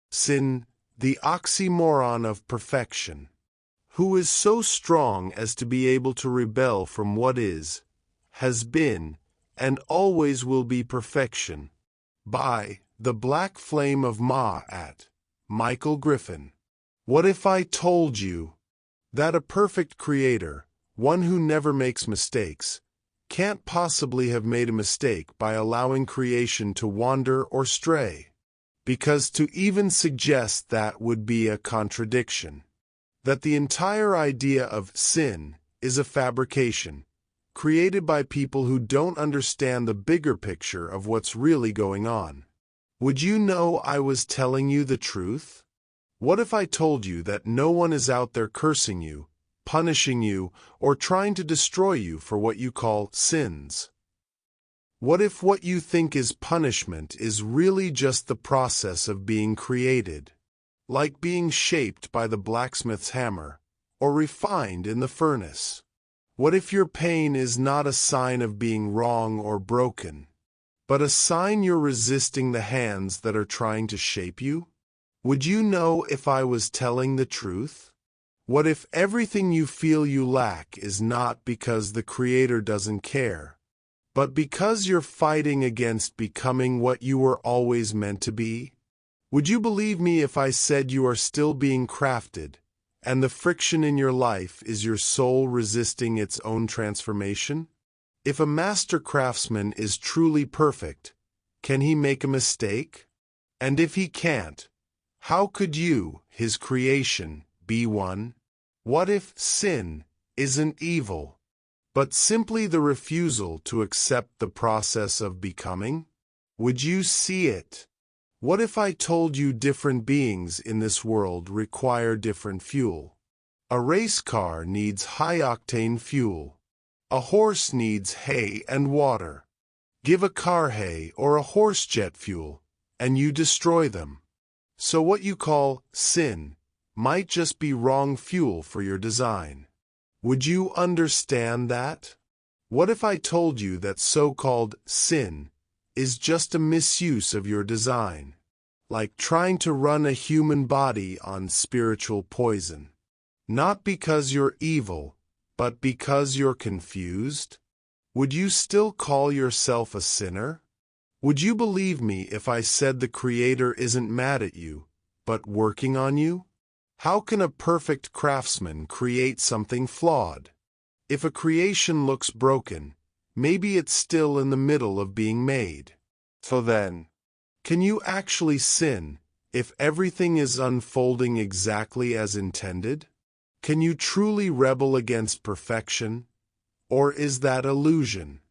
Sin, the oxymoron of perfection. Who is so strong as to be able to rebel from what is, has been, and always will be perfection? By The Black Flame of Ma'at, Michael Griffin. What if I told you that a perfect creator, one who never makes mistakes, can't possibly have made a mistake by allowing creation to wander or stray? Because to even suggest that would be a contradiction. That the entire idea of sin is a fabrication, created by people who don't understand the bigger picture of what's really going on. Would you know I was telling you the truth? What if I told you that no one is out there cursing you, punishing you, or trying to destroy you for what you call sins? What if what you think is punishment is really just the process of being created, like being shaped by the blacksmith's hammer, or refined in the furnace? What if your pain is not a sign of being wrong or broken, but a sign you're resisting the hands that are trying to shape you? Would you know if I was telling the truth? What if everything you feel you lack is not because the Creator doesn't care, but because you're fighting against becoming what you were always meant to be? Would you believe me if I said you are still being crafted, and the friction in your life is your soul resisting its own transformation? If a master craftsman is truly perfect, can he make a mistake? And if he can't, how could you, his creation, be one? What if sin isn't evil, but simply the refusal to accept the process of becoming? Would you see it? What if I told you different beings in this world require different fuel? A race car needs high-octane fuel. A horse needs hay and water. Give a car hay or a horse jet fuel, and you destroy them. So what you call sin might just be wrong fuel for your design. Would you understand that? What if I told you that so-called sin is just a misuse of your design, like trying to run a human body on spiritual poison? Not because you're evil, but because you're confused? Would you still call yourself a sinner? Would you believe me if I said the Creator isn't mad at you, but working on you? How can a perfect craftsman create something flawed? If a creation looks broken, maybe it's still in the middle of being made. So then, can you actually sin if everything is unfolding exactly as intended? Can you truly rebel against perfection? Or is that illusion?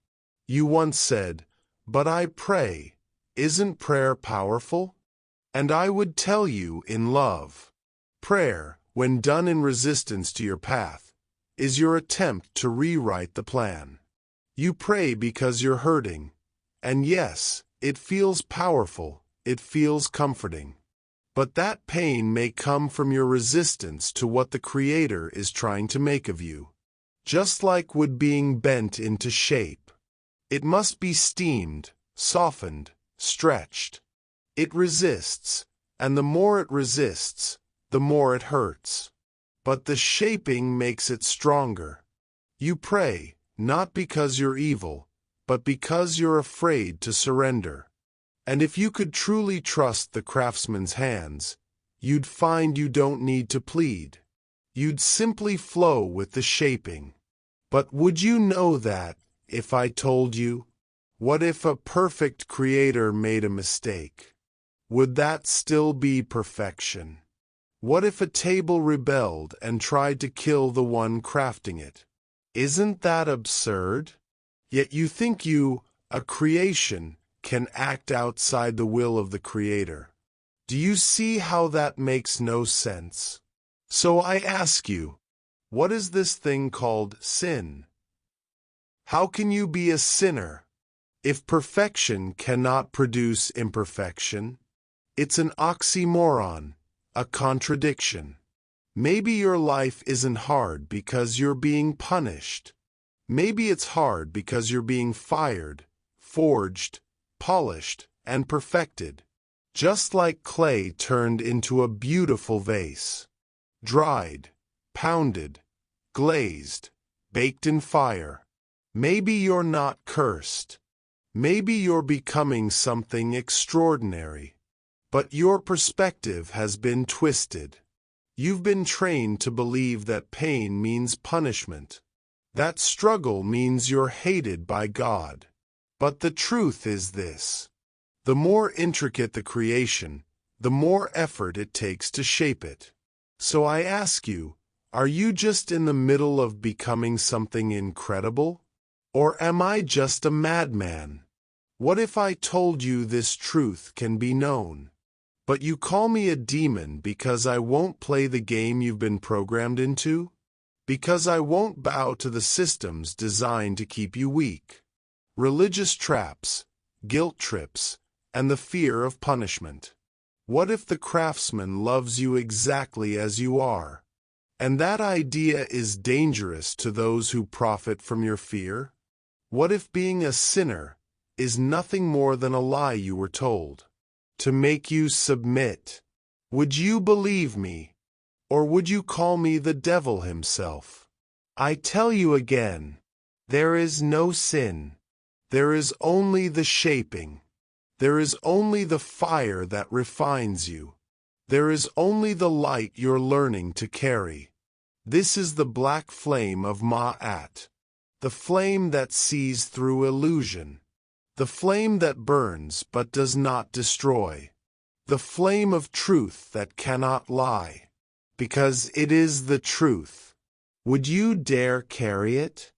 You once said, "But I pray. Isn't prayer powerful?" And I would tell you in love, prayer, when done in resistance to your path, is your attempt to rewrite the plan. You pray because you're hurting. And yes, it feels powerful, it feels comforting. But that pain may come from your resistance to what the Creator is trying to make of you. Just like wood being bent into shape. It must be steamed, softened, stretched. It resists, and the more it resists, the more it hurts. But the shaping makes it stronger. You pray, not because you're evil, but because you're afraid to surrender. And if you could truly trust the craftsman's hands, you'd find you don't need to plead. You'd simply flow with the shaping. But would you know that, if I told you? What if a perfect creator made a mistake? Would that still be perfection? What if a table rebelled and tried to kill the one crafting it? Isn't that absurd? Yet you think you, a creation, can act outside the will of the Creator. Do you see how that makes no sense? So I ask you, what is this thing called sin? How can you be a sinner if perfection cannot produce imperfection? It's an oxymoron, a contradiction. Maybe your life isn't hard because you're being punished. Maybe it's hard because you're being fired, forged, polished, and perfected. just like clay turned into a beautiful vase. Dried, pounded, glazed, baked in fire. Maybe you're not cursed. Maybe you're becoming something extraordinary. But your perspective has been twisted. You've been trained to believe that pain means punishment. That struggle means you're hated by God. But the truth is this: the more intricate the creation, the more effort it takes to shape it. So I ask you, are you just in the middle of becoming something incredible? Or am I just a madman? What if I told you this truth can be known? But you call me a demon because I won't play the game you've been programmed into? Because I won't bow to the systems designed to keep you weak. Religious traps, guilt trips, and the fear of punishment. What if the craftsman loves you exactly as you are? And that idea is dangerous to those who profit from your fear? What if being a sinner is nothing more than a lie you were told, to make you submit? Would you believe me? Or would you call me the devil himself? I tell you again, there is no sin. There is only the shaping. There is only the fire that refines you. There is only the light you're learning to carry. This is the black flame of Ma'at, the flame that sees through illusion, the flame that burns but does not destroy, the flame of truth that cannot lie, because it is the truth. Would you dare carry it?